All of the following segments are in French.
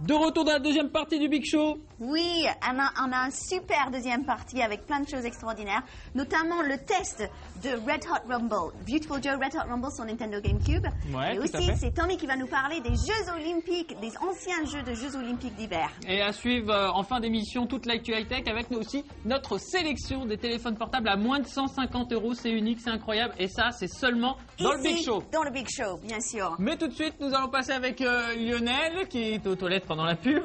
De retour dans la deuxième partie du Big Show. Oui, on a un super deuxième partie avec plein de choses extraordinaires, notamment le test de Red Hot Rumble, Beautiful Joe Red Hot Rumble sur Nintendo GameCube. Ouais, et aussi, c'est Tommy qui va nous parler des Jeux Olympiques, des anciens jeux de Jeux Olympiques d'hiver. Et à suivre en fin d'émission toute l'actu high-tech avec nous aussi notre sélection des téléphones portables à moins de 150 €. C'est unique, c'est incroyable. Et ça, c'est seulement dans le Big Show. Dans le Big Show, bien sûr. Mais tout de suite, nous allons passer avec Lionel qui est aux toilettes pendant la pub.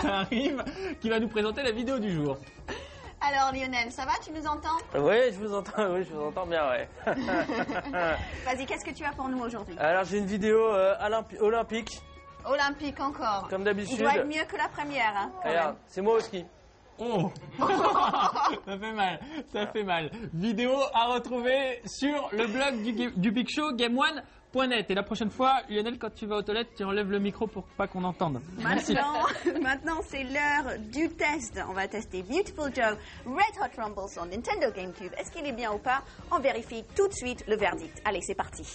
Ça arrive, qui va nous présenter la vidéo du jour. Alors Lionel, ça va? Tu nous entends? Oui, je vous entends bien, ouais. Vas-y, qu'est-ce que tu as pour nous aujourd'hui? Alors j'ai une vidéo olympique. Olympique encore. Comme d'habitude. Il doit être mieux que la première, hein. Regarde, c'est moi au ski. Oh. Ça fait mal. Vidéo à retrouver sur le blog du Big Show, GameOne.net. Et la prochaine fois, Lionel, quand tu vas aux toilettes, tu enlèves le micro pour pas qu'on entende. Merci. Maintenant, c'est l'heure du test. On va tester Beautiful Joe Red Hot Rumble sur Nintendo GameCube. Est-ce qu'il est bien ou pas? On vérifie tout de suite le verdict. Allez, c'est parti.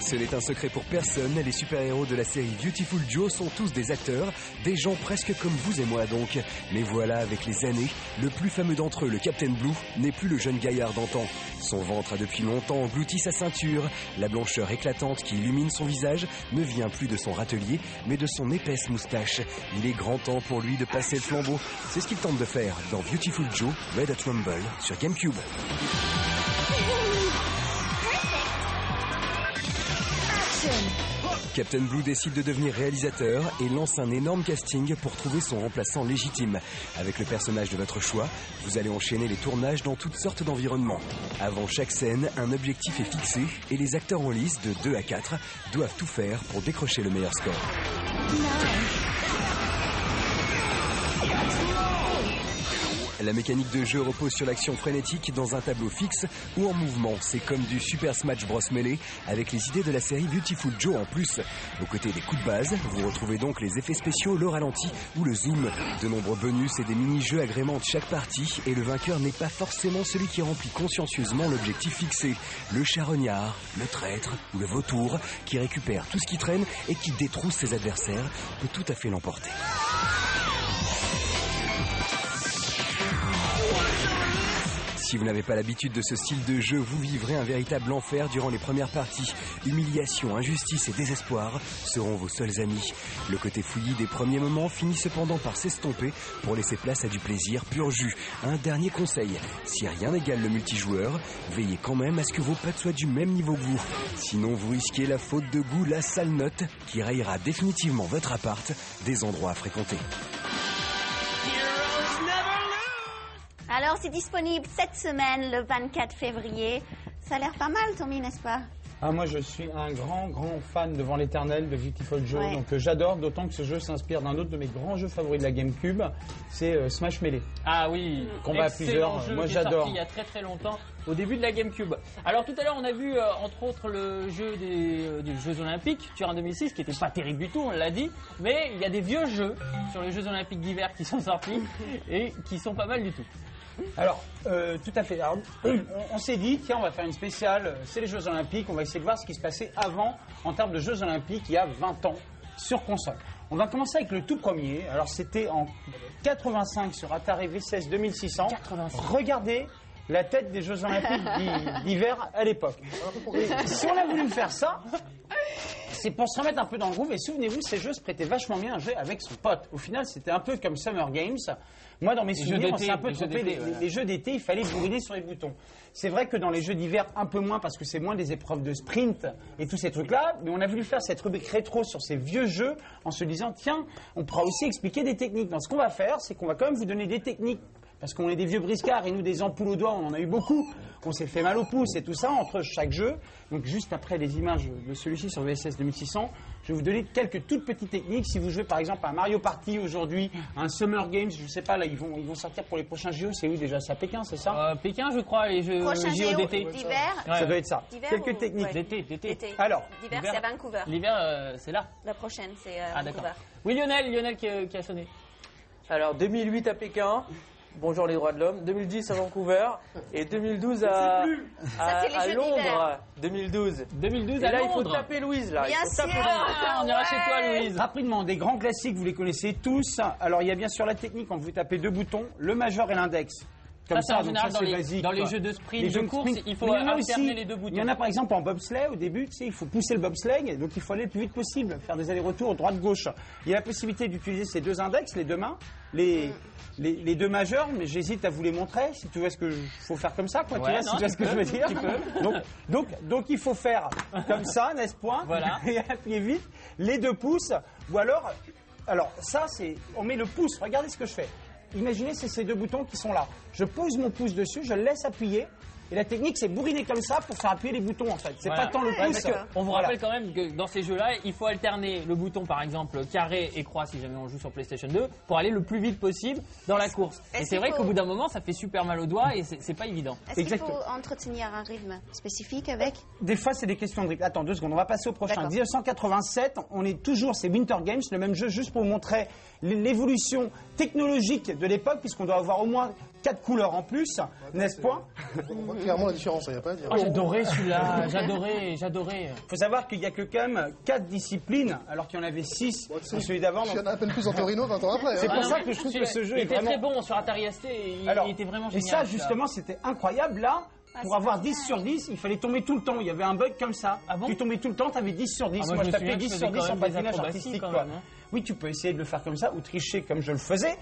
Ce n'est un secret pour personne, les super-héros de la série Beautiful Joe sont tous des acteurs, des gens presque comme vous et moi donc. Mais voilà, avec les années, le plus fameux d'entre eux, le Captain Blue, n'est plus le jeune gaillard d'antan. Son ventre a depuis longtemps englouti sa ceinture. La blancheur éclatante qui illumine son visage ne vient plus de son râtelier, mais de son épaisse moustache. Il est grand temps pour lui de passer le flambeau. C'est ce qu'il tente de faire dans Beautiful Joe Red Hot Rumble sur GameCube. Captain Blue décide de devenir réalisateur et lance un énorme casting pour trouver son remplaçant légitime. Avec le personnage de votre choix, vous allez enchaîner les tournages dans toutes sortes d'environnements. Avant chaque scène, un objectif est fixé et les acteurs en lice de 2 à 4 doivent tout faire pour décrocher le meilleur score. La mécanique de jeu repose sur l'action frénétique dans un tableau fixe ou en mouvement. C'est comme du Super Smash Bros Melee avec les idées de la série Beautiful Joe en plus. Aux côtés des coups de base, vous retrouvez donc les effets spéciaux, le ralenti ou le zoom. De nombreux bonus et des mini-jeux agrémentent chaque partie et le vainqueur n'est pas forcément celui qui remplit consciencieusement l'objectif fixé. Le charognard, le traître ou le vautour qui récupère tout ce qui traîne et qui détrousse ses adversaires peut tout à fait l'emporter. Si vous n'avez pas l'habitude de ce style de jeu, vous vivrez un véritable enfer durant les premières parties. Humiliation, injustice et désespoir seront vos seuls amis. Le côté fouillis des premiers moments finit cependant par s'estomper pour laisser place à du plaisir pur jus. Un dernier conseil, si rien n'égale le multijoueur, veillez quand même à ce que vos potes soient du même niveau que vous. Sinon, vous risquez la faute de goût, la sale note, qui rayera définitivement votre appart des endroits à fréquenter. Alors, c'est disponible cette semaine, le 24 février. Ça a l'air pas mal, Tommy, n'est-ce pas? Ah, moi, je suis un grand fan devant l'éternel de Beautiful Joe. Ouais. Donc, j'adore, d'autant que ce jeu s'inspire d'un autre de mes grands jeux favoris de la GameCube. C'est Smash Melee. Ah oui, combat à plusieurs. Jeu moi, qui j'adore. Est sorti il y a très longtemps, au début de la GameCube. Alors, tout à l'heure, on a vu, entre autres, le jeu des Jeux Olympiques, Turin 2006, qui était pas terrible du tout, on l'a dit. Mais il y a des vieux jeux sur les Jeux Olympiques d'hiver qui sont sortis et qui sont pas mal du tout. Alors, tout à fait. Alors, on s'est dit, tiens, on va faire une spéciale, c'est les Jeux Olympiques, on va essayer de voir ce qui se passait avant, en termes de Jeux Olympiques, il y a 20 ans, sur console. On va commencer avec le tout premier. Alors, c'était en 85 sur Atari V16 2600. 85. Regardez la tête des Jeux Olympiques d'hiver à l'époque. Et si on a voulu faire ça, c'est pour se remettre un peu dans le groove. Et souvenez-vous, ces jeux se prêtaient vachement bien à jouer avec son pote. Au final, c'était un peu comme Summer Games. Moi, dans mes souvenirs, on s'est un peu trompé. Les jeux d'été, il fallait brûler sur les boutons. C'est vrai que dans les jeux d'hiver, un peu moins, parce que c'est moins des épreuves de sprint et tous ces trucs-là. Mais on a voulu faire cette rubrique rétro sur ces vieux jeux en se disant, tiens, on pourra aussi expliquer des techniques. Donc, ce qu'on va faire, c'est qu'on va quand même vous donner des techniques parce qu'on est des vieux briscards et nous des ampoules aux doigts, on en a eu beaucoup. On s'est fait mal au pouce et tout ça entre chaque jeu. Donc juste après les images de celui-ci sur VSS 2600, je vais vous donner quelques toutes petites techniques. Si vous jouez par exemple à Mario Party aujourd'hui, un Summer Games, je sais pas, là ils vont sortir pour les prochains JO, c'est où déjà? C'est à Pékin, c'est ça? Pékin, je crois, les jeux Prochain JO JO d'été. d'hiver. Ça doit être ça. D'hiver Quelques ou- techniques. ouais. D'été. Alors, D'hiver, c'est à Vancouver. L'hiver, c'est là. La prochaine, c'est Ah, d'accord. Vancouver. Oui, Lionel qui a sonné. Alors 2008 à Pékin, bonjour les droits de l'homme, 2010 à Vancouver et 2012 à c'est les jeux Londres. d'hiver. 2012. 2012 Et à là il faut Londres. taper Louise là. Bien il faut taper sûr. Louise. Ah, on ira chez toi, Louise. rapidement, des grands classiques, vous les connaissez tous. Alors il y a bien sûr la technique quand vous tapez deux boutons, le majeur et l'index. Comme Ça, c'est en donc général ça, c'est dans basique, les quoi. jeux de sprint, Les de jeux de course, sprint. il faut Mais il y en a alterner aussi- les deux boutons. Il y en a par exemple en bobsleigh, au début, tu sais, il faut pousser le bobsleigh, donc il faut aller le plus vite possible, faire des allers-retours droite-gauche. Il y a la possibilité d'utiliser ces deux index, les deux mains, les deux majeurs, mais j'hésite à vous les montrer, si tu vois ce que faut faire comme ça, quoi, tu Ouais, vois, non, si tu vois ce que je veux dire. tu peux. Donc il faut faire comme ça, n'est-ce point? Voilà. Et appuyer vite, les deux pouces, ou alors ça c'est, on met le pouce, regardez ce que je fais. Imaginez, c'est ces deux boutons qui sont là. Je pose mon pouce dessus, je le laisse appuyer. Et la technique, c'est bourriner comme ça pour faire appuyer les boutons, en fait. C'est Voilà. pas tant le Ouais, pouce. parce que on vous Voilà. rappelle quand même que dans ces jeux-là, il faut alterner le bouton, par exemple, carré et croix, si jamais on joue sur PlayStation 2, pour aller le plus vite possible dans la course. Et est-ce c'est qu'il vrai faut- qu'au bout d'un moment, ça fait super mal aux doigts et c'est pas évident. Est-ce qu'il faut Exactement. entretenir un rythme spécifique avec? Des fois, c'est des questions de rythme. Attends, 2 secondes, on va passer au prochain. D'accord. 1987, on est toujours, c'est Winter Games, le même jeu, juste pour vous montrer l'évolution technologique de l'époque, puisqu'on doit avoir au moins 4 couleurs en plus, n'est-ce pas? On voit clairement la différence, il n'y a pas à dire. Oh, j'adorais celui-là, j'adorais. Il faut savoir qu'il n'y a que quand même 4 disciplines, alors qu'il y en avait 6 Bon, tu sais, dans celui d'avant. Il y donc- en a à peine plus en Torino 20 ans après. C'est hein. pour ça que je trouve que ce jeu il est était vraiment... très bon sur Atari ST, il Alors, était vraiment et génial. ça, celui-là. justement, c'était incroyable. Là, pour c'est avoir génial. 10 sur 10, il fallait tomber tout le temps. Il y avait un bug comme ça. Ah bon Tu tombais tout le temps, tu avais 10 sur 10. Ah, moi, moi, je je me tapais souviens que 10 je sur faisais 10 quand en même des patinage acrobaties, artistique. quand Quoi. même, hein. Oui, tu peux essayer de le faire comme ça ou tricher comme je le faisais.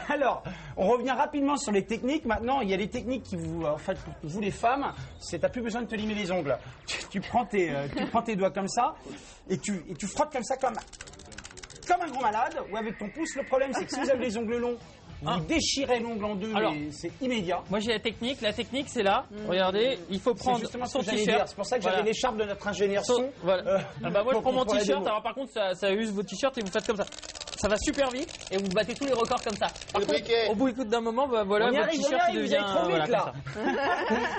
Alors, on revient rapidement sur les techniques. Maintenant, il y a des techniques qui vous, en fait, pour vous les femmes, t'as plus besoin de te limer les ongles. Tu prends tes doigts comme ça et tu frottes comme ça comme un gros malade ou avec ton pouce. Le problème, c'est que si vous avez les ongles longs, vous déchirez l'ongle en deux Alors, et c'est immédiat. Moi j'ai la technique c'est là, regardez, il faut C'est prendre justement ce son que j'allais dire. t-shirt. C'est pour ça que Voilà. j'avais l'écharpe de notre ingénieur son. Voilà. Ah bah moi je pour- prends mon pour la t-shirt, démo. alors par contre ça use vos t-shirts et vous faites comme ça. Ça va super vite et vous battez tous les records comme ça. Par Le contre, briquet. au bout d'un moment, bah, voilà, On y votre arrive, t-shirt il vous devient allez trop vite, voilà, là. comme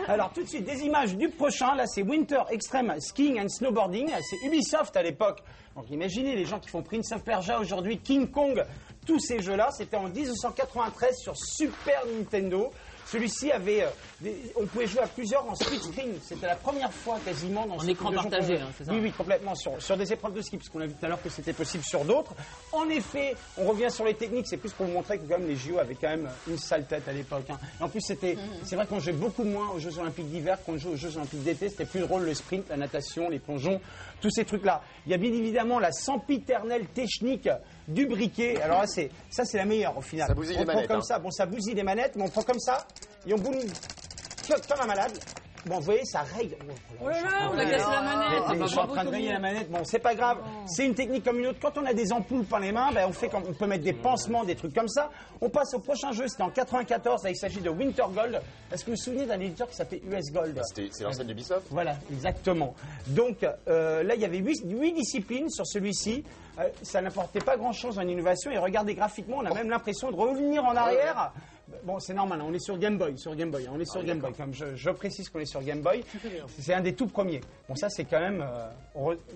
ça. Alors tout de suite, des images du prochain. Là, c'est Winter Extreme Skiing and Snowboarding. C'est Ubisoft à l'époque. Donc imaginez les gens qui font Prince of Persia aujourd'hui, King Kong, tous ces jeux-là. C'était en 1993 sur Super Nintendo. Celui-ci avait, on pouvait jouer à plusieurs en split screen. C'était la première fois quasiment dans En ce écran type de jeu partagé, qu'on- hein, c'est ça? Oui, oui, complètement sur des épreuves de ski, parce qu'on a vu tout à l'heure que c'était possible sur d'autres. En effet, on revient sur les techniques. C'est plus pour vous montrer que quand même les JO avaient quand même une sale tête à l'époque. Hein. Et en plus, c'est vrai qu'on jouait beaucoup moins aux Jeux Olympiques d'hiver qu'on joue aux Jeux Olympiques d'été. C'était plus drôle le sprint, la natation, les plongeons, tous ces trucs-là. Il y a bien évidemment la sempiternelle technique du briquet. Alors là, c'est la meilleure au final. Ça bousille on les prend manettes, comme hein. ça. Bon, ça bousille les manettes, mais on prend comme ça et on boule comme un malade. Bon, vous voyez, ça règle. Oh là là, on a cassé la manette. Ah, bah, Je suis en bravo, train de Tommy. griller la manette. Bon, c'est pas grave. C'est une technique comme une autre. Quand on a des ampoules par les mains, ben, on peut mettre des pansements, des trucs comme ça. On passe au prochain jeu. C'était en 94. Là, il s'agit de Winter Gold. Est-ce que vous vous souvenez d'un éditeur qui s'appelait US Gold? C'est l'ancienne d'Ubisoft. Voilà, exactement. Donc là, il y avait 8 disciplines sur celui-ci. Ça n'apportait pas grand-chose en innovation. Et regardez graphiquement, on a même l'impression de revenir en arrière. Bon, c'est normal, on est sur Game Boy. On est sur Game Boy. Comme je précise qu'on est sur Game Boy. C'est un des tout premiers. Bon, ça, c'est quand même...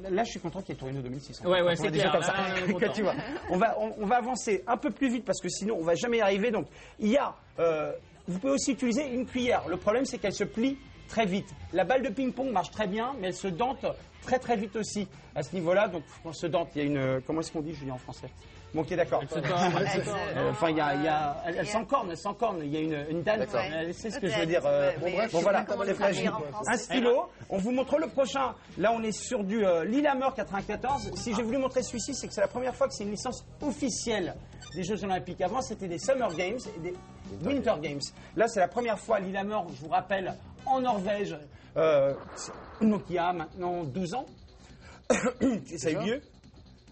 Là, je suis content qu'il y ait Torino 2006. Ouais, On c'est est déjà clair. comme ça. Là, on est Que content. tu vois. On va avancer un peu plus vite parce que sinon, on va jamais y arriver. Donc, il y a... vous pouvez aussi utiliser une cuillère. Le problème, c'est qu'elle se plie très vite. La balle de ping-pong marche très bien, mais elle se dente très très vite aussi à ce niveau-là. Donc, on se dente. Il y a une... Comment est-ce qu'on dit, Julien, en français? Bon, ok, d'accord. Enfin, elle s'encorne. Il y a une dalle. D'accord. C'est ce que je veux dire. Bon, bref, Bon, voilà, comment c'est le traduire fragile. en français? Un stylo. On vous montre le prochain. Là, on est sur du Lillehammer 94. Si j'ai voulu montrer celui-ci, c'est que c'est la première fois que c'est une licence officielle des Jeux Olympiques. Avant, c'était des Summer Games et des Winter Games. Là, c'est la première fois Lillehammer, je vous rappelle, en Norvège. Donc, il y a maintenant 12 ans. Ça a eu lieu.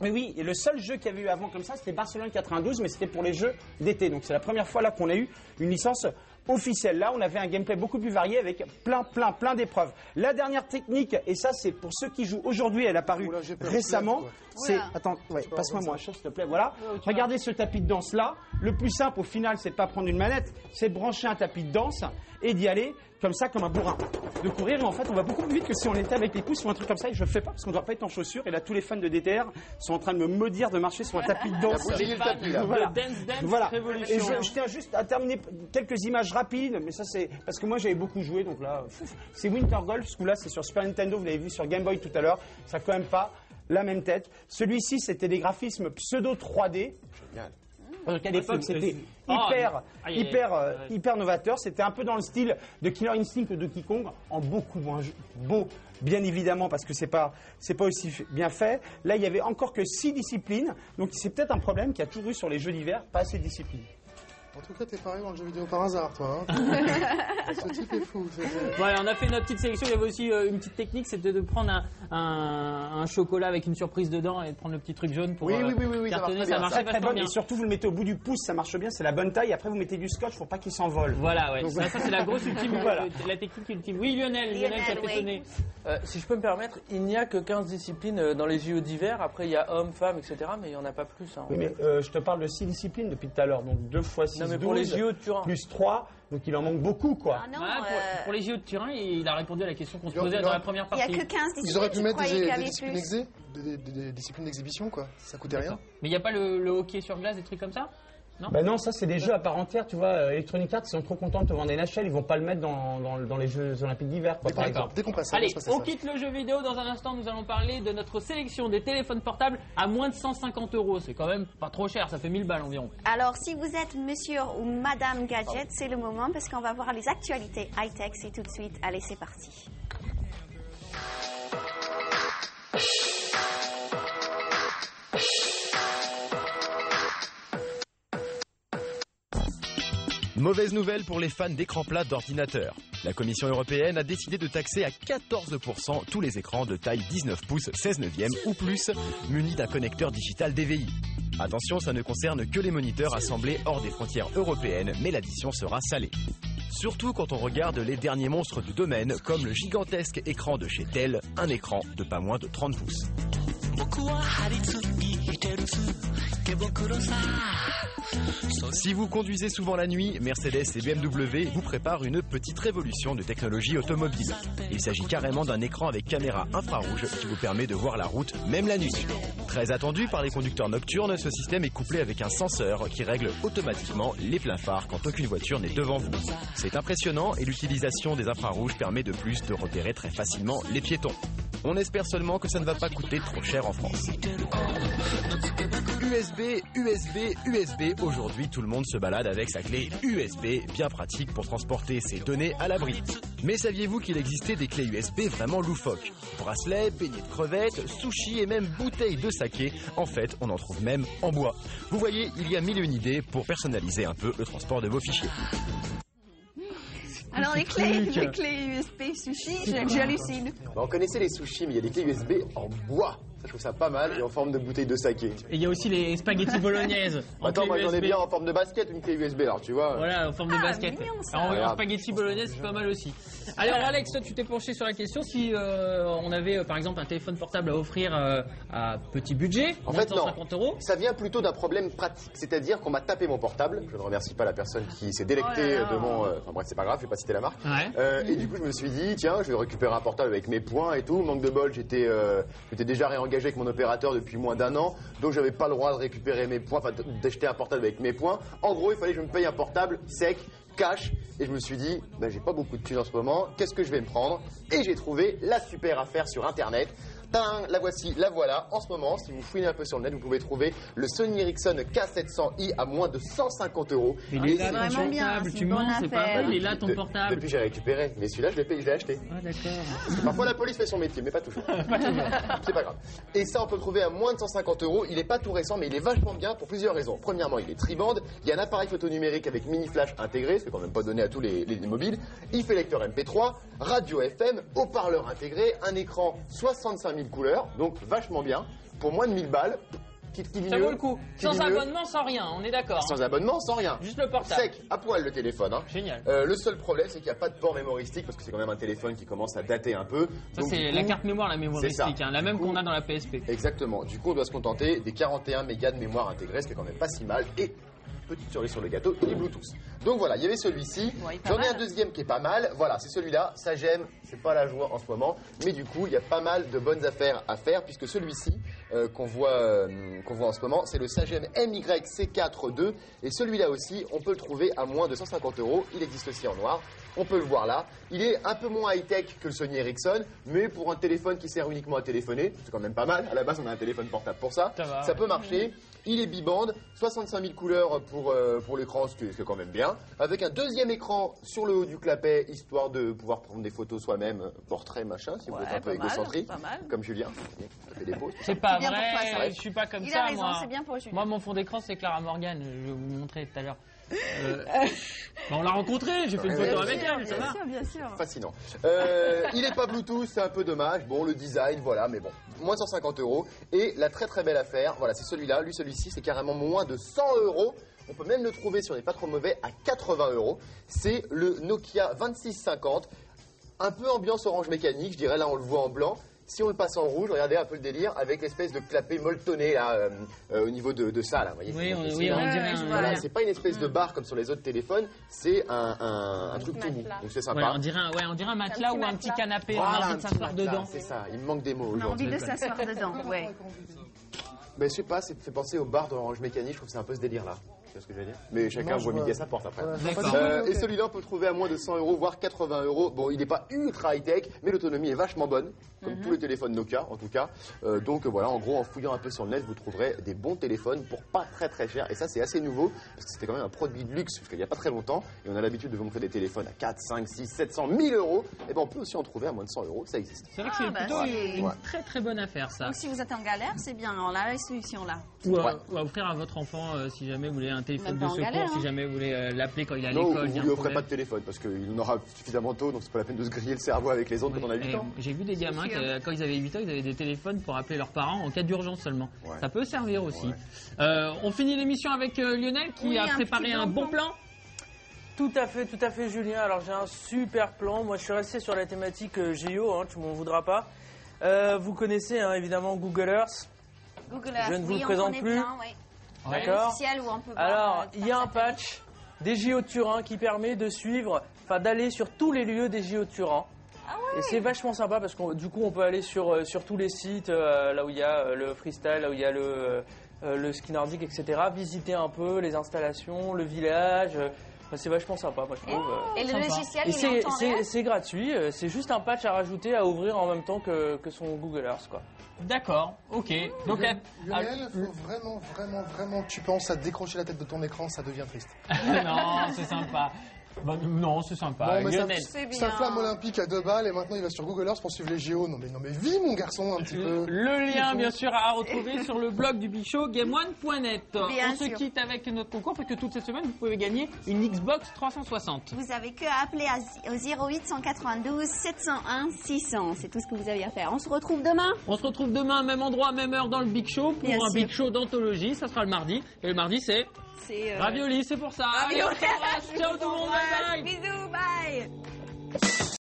Mais oui, et le seul jeu qu'il y avait eu avant comme ça, c'était Barcelone 92, mais c'était pour les jeux d'été. Donc c'est la première fois là qu'on a eu une licence officielle. Là, on avait un gameplay beaucoup plus varié avec plein d'épreuves. La dernière technique, et ça c'est pour ceux qui jouent aujourd'hui, elle est apparue Oula, j'ai peur. récemment. C'est, Oula. attends, ouais, passe-moi moi, s'il te plaît. Voilà. Regardez ce tapis de danse là. Le plus simple au final, c'est de pas prendre une manette, c'est de brancher un tapis de danse et d'y aller comme ça, comme un bourrin. De courir, et en fait, on va beaucoup plus vite que si on était avec les pouces ou un truc comme ça, et je le fais pas parce qu'on doit pas être en chaussures, et là, tous les fans de DTR sont en train de me maudire de marcher sur un tapis de danse. Les fans de Voilà. Dance Voilà. Revolution. Et je tiens juste à terminer quelques images rapides, mais ça c'est parce que moi j'avais beaucoup joué, donc là, c'est Winter Golf, ce coup-là c'est sur Super Nintendo, vous l'avez vu sur Game Boy tout à l'heure, ça a quand même pas la même tête. Celui-ci c'était des graphismes pseudo 3D. Génial. Donc à l'époque c'était Ah, hyper novateur, c'était un peu dans le style de Killer Instinct ou de Donkey Kong, en beaucoup moins beau, bien évidemment, parce que c'est pas aussi bien fait. Là il y avait encore que 6 disciplines, donc c'est peut-être un problème qu'il y a toujours eu sur les jeux d'hiver, pas assez de disciplines. En tout cas, t'es pareil dans le jeu vidéo par hasard, toi. Hein. Ce type est fou. Voilà, on a fait notre petite sélection. Il y avait aussi une petite technique, c'était de prendre un chocolat avec une surprise dedans et de prendre le petit truc jaune pour Oui, ça cartonner. marche très bien, marchait Très très vachement bonne, bien. et surtout vous le mettez au bout du pouce, ça marche bien, c'est la bonne taille. Après vous mettez du scotch pour pas qu'il s'envole. Voilà, ouais. Donc, Ça c'est la grosse ultime, Voilà. la technique ultime. Oui, Lionel qui a fait oui. sonner. Si je peux me permettre, il n'y a que 15 disciplines dans les JO d'hiver. Après, il y a hommes, femmes, etc. Mais il n'y en a pas plus. Hein. Oui, mais je te parle de 6 disciplines depuis tout à l'heure, donc 2 fois 6, Non, mais 12, pour les JO de Turin. plus 3, donc il en manque beaucoup quoi. Ah non, Ouais, pour les JO de Turin, il a répondu à la question qu'on se Il y posait aura- dans la première il n'y a partie. que 15 disciplines. Ils auraient pu je mettre croyais qu'il y des avait disciplines plus. exé, des disciplines d'exhibition, quoi. Ça coûtait rien. Mais il n'y a pas le hockey sur glace, des trucs comme ça? Non. Ben non, ça c'est des jeux à part entière, tu vois. Electronic Arts, ils sont trop contents de te vendre des NHL, ils vont pas le mettre dans les Jeux Olympiques d'hiver, quoi, par exemple. Dès qu'on passe ça, Allez, ça, c'est on ça. quitte le jeu vidéo. Dans un instant, nous allons parler de notre sélection des téléphones portables à moins de 150 €. C'est quand même pas trop cher, ça fait 1000 balles environ. Alors, si vous êtes monsieur ou madame Gadget, c'est le moment parce qu'on va voir les actualités high-tech. C'est tout de suite. Allez, c'est parti. Mauvaise nouvelle pour les fans d'écran plat d'ordinateur. La Commission européenne a décidé de taxer à 14% tous les écrans de taille 19 pouces 16 neuvième ou plus munis d'un connecteur digital DVI. Attention, ça ne concerne que les moniteurs assemblés hors des frontières européennes, mais l'addition sera salée. Surtout quand on regarde les derniers monstres du domaine, comme le gigantesque écran de chez Dell, un écran de pas moins de 30 pouces. Si vous conduisez souvent la nuit, Mercedes et BMW vous préparent une petite révolution de technologie automobile. Il s'agit carrément d'un écran avec caméra infrarouge qui vous permet de voir la route même la nuit. Très attendu par les conducteurs nocturnes, ce système est couplé avec un senseur qui règle automatiquement les pleins phares quand aucune voiture n'est devant vous. C'est impressionnant et l'utilisation des infrarouges permet de plus de repérer très facilement les piétons. On espère seulement que ça ne va pas coûter trop cher en France. USB. Aujourd'hui, tout le monde se balade avec sa clé USB, bien pratique pour transporter ses données à l'abri. Mais saviez-vous qu'il existait des clés USB vraiment loufoques? Bracelets, beignets de crevettes, sushis et même bouteilles de saké. En fait, on en trouve même en bois. Vous voyez, il y a mille et une idées pour personnaliser un peu le transport de vos fichiers. Alors, les clés USB sushi, j'hallucine. Bah, on connaissait les sushis, mais il y a des clés USB en bois. Ça, je trouve ça pas mal, et en forme de bouteille de saké. Et il y a aussi les spaghettis bolognaises. en Attends, clé moi j'en ai USB. bien en forme de basket, une clé USB, alors tu vois. Voilà, en forme de basket. mignon, ça. En Regarde. spaghetti bolognaise, c'est pas mal aussi. Alors Alex, toi tu t'es penché sur la question si on avait par exemple un téléphone portable à offrir à petit budget, En moins fait, de 150 €. Ça vient plutôt d'un problème pratique, c'est-à-dire qu'on m'a tapé mon portable. Je ne remercie pas la personne qui s'est délectée Oh là là. de mon. Enfin bref, c'est pas grave, je vais pas citer la marque. Ouais. Et du coup, je me suis dit, tiens, je vais récupérer un portable avec mes points et tout. Manque de bol, j'étais déjà réengagé avec mon opérateur depuis moins d'1 an, donc j'avais pas le droit de récupérer mes points, enfin d'acheter un portable avec mes points. En gros, il fallait que je me paye un portable sec, cash, et je me suis dit, ben, j'ai pas beaucoup de thunes en ce moment, qu'est-ce que je vais me prendre? Et j'ai trouvé la super affaire sur internet. Tain, la voici, la voilà. En ce moment, si vous fouinez un peu sur le net, vous pouvez trouver le Sony Ericsson K700i à moins de 150 €. Il Et est là ton vraiment bien, portable, c'est tu une bonne mens, c'est pas affaire. vrai, il est là ton portable. Depuis, j'ai récupéré, mais celui-là, je l'ai payé, je l'ai acheté. Ah d'accord. Parfois, la police fait son métier, mais pas toujours. C'est pas grave. Et ça, on peut le trouver à moins de 150 €. Il est pas tout récent, mais il est vachement bien pour plusieurs raisons. Premièrement, il est triband. Il y a un appareil photo numérique avec mini flash intégré, c'est quand même pas donné à tous les mobiles. Il fait lecteur MP3, radio FM, haut-parleur intégré, un écran 65 000 couleurs, donc vachement bien. Pour moins de 1000 balles, ça vaut le coup. Sans abonnement, sans rien, on est d'accord. Sans abonnement, sans rien. Juste le portable. Sec, à poil le téléphone. Hein. Génial. Le seul problème, c'est qu'il n'y a pas de port mémoristique parce que c'est quand même un téléphone qui commence à dater un peu. Ça, c'est la carte mémoire, la mémoristique, hein, la même qu'on a dans la PSP. Exactement. Du coup, on doit se contenter des 41 mégas de mémoire intégrée, ce qui est quand même pas si mal. Et petite cerise sur le gâteau, il est Bluetooth. Donc voilà, il y avait celui-ci. Ouais, J'en ai un deuxième qui est pas mal. Voilà, c'est celui-là. Ça j'aime. C'est pas la joie en ce moment, mais du coup, il y a pas mal de bonnes affaires à faire puisque celui-ci qu'on voit en ce moment, c'est le Sagem MYC4 II. Et celui-là aussi, on peut le trouver à moins de 150 €. Il existe aussi en noir. On peut le voir là. Il est un peu moins high-tech que le Sony Ericsson, mais pour un téléphone qui sert uniquement à téléphoner, c'est quand même pas mal. À la base, on a un téléphone portable pour ça. Ça peut marcher. Il est bibande, 65 000 couleurs pour l'écran, ce qui est quand même bien. Avec un deuxième écran sur le haut du clapet, histoire de pouvoir prendre des photos soi-même, portrait, machin, si vous êtes un peu égocentrique, comme Julien. Ça fait des pauses. C'est pas bien pour toi, ça. vrai, je suis pas comme Il ça, a raison, moi. c'est bien pour Julien. Moi, mon fond d'écran, c'est Clara Morgan. Je vais vous montrer tout à l'heure. On l'a rencontrée, j'ai fait une photo avec elle, ça va. Bien sûr. Fascinant. Il est pas Bluetooth, c'est un peu dommage. Bon, le design, voilà, mais bon. Moins de 150 €. Et la très très belle affaire, voilà, c'est celui-là. Lui, celui-ci, c'est carrément moins de 100 €. On peut même le trouver, si on n'est pas trop mauvais, à 80 €. C'est le Nokia 2650. Un peu ambiance Orange Mécanique, je dirais. Là, on le voit en blanc. Si on le passe en rouge, regardez un peu le délire avec l'espèce de clapet molletonné là, au niveau de ça là. Vous voyez, Oui, on dirait un... voilà, c'est pas une espèce de barre comme sur les autres téléphones, c'est un truc tout mou. Donc c'est sympa. Ouais, on dirait un matelas ou un petit canapé, on Voilà, a envie de s'asseoir dedans. C'est ça, il me manque des mots On a aujourd'hui. envie de s'asseoir dedans, ouais. Mais je sais pas, ça me fait penser aux barres d'Orange Mécanique, je trouve que c'est un peu ce délire là. Tu vois ce que je veux dire? Mais chacun voit midi à sa porte après. Et celui-là, on peut le trouver à moins de 100 €, voire 80 €. Bon, il n'est pas ultra high-tech, mais l'autonomie est vachement bonne, comme tous les téléphones Nokia en tout cas. Donc voilà, en gros, en fouillant un peu sur le net, vous trouverez des bons téléphones pour pas très très cher. Et ça, c'est assez nouveau, parce que c'était quand même un produit de luxe, parce qu'il n'y a pas très longtemps. Et on a l'habitude de vous montrer des téléphones à 4, 5, 6, 700, 1000 €. Et ben on peut aussi en trouver à moins de 100 €, ça existe. C'est vrai que c'est plutôt une très très bonne affaire, ça. Donc si vous êtes en galère, c'est bien, on a la solution là. Ou à offrir à votre enfant si jamais vous voulez un téléphone Même de pas en secours, galère, si jamais vous voulez l'appeler quand il est à Non, l'école. vous lui offrez pas de téléphone, parce qu'il en aura suffisamment tôt, donc c'est pas la peine de se griller le cerveau avec les autres quand on a 8 ans. J'ai vu des gamins qui, quand ils avaient 8 ans, ils avaient des téléphones pour appeler leurs parents en cas d'urgence seulement. Ouais. Ça peut servir aussi. On finit l'émission avec Lionel qui a préparé un bon plan. Tout à fait, Julien. Alors j'ai un super plan. Moi, je suis resté sur la thématique géo, hein, tu m'en voudras pas. Vous connaissez évidemment Google Earth. Google Earth, Je ne vous le on présente connaît plus. bien, oui. D'accord. Officiel où on peut voir, Alors, il y a un satellite. patch des JO de Turin qui permet de suivre, d'aller sur tous les lieux des JO de Turin. Et c'est vachement sympa parce que du coup, on peut aller sur tous les sites, là où il y a le freestyle, là où il y a le ski nordique, etc. Visiter un peu les installations, le village. C'est vachement sympa, moi je trouve. Et le logiciel, Et il est en temps réel. c'est gratuit, c'est juste un patch à rajouter, à ouvrir en même temps que son Google Earth, quoi. D'accord, ok. Donc, Lionel, faut vraiment que tu penses à décrocher la tête de ton écran, ça devient triste. non, c'est sympa. Bah, non, c'est sympa. Bon, mais Lionel. C'est sa bien. flamme olympique à 2 balles et maintenant il va sur Google Earth pour suivre les JO. Non mais vis mon garçon un petit peu. Le lien, bien sûr, à retrouver sur le blog du Big Show, GameOne.net. Bien On se sûr. quitte avec notre concours parce que toute cette semaine, vous pouvez gagner une Xbox 360. Vous avez que à appeler au 08 192 701 600. C'est tout ce que vous avez à faire. On se retrouve demain. On se retrouve demain, même endroit, même heure dans le Big Show pour Bien un sûr. Big Show d'anthologie. Ça sera le mardi. Et le mardi, c'est C'est Ravioli, c'est pour ça. Ravioli. Allez, on s'embrasse. Ciao tout le monde, bye bye. Bisous, bye.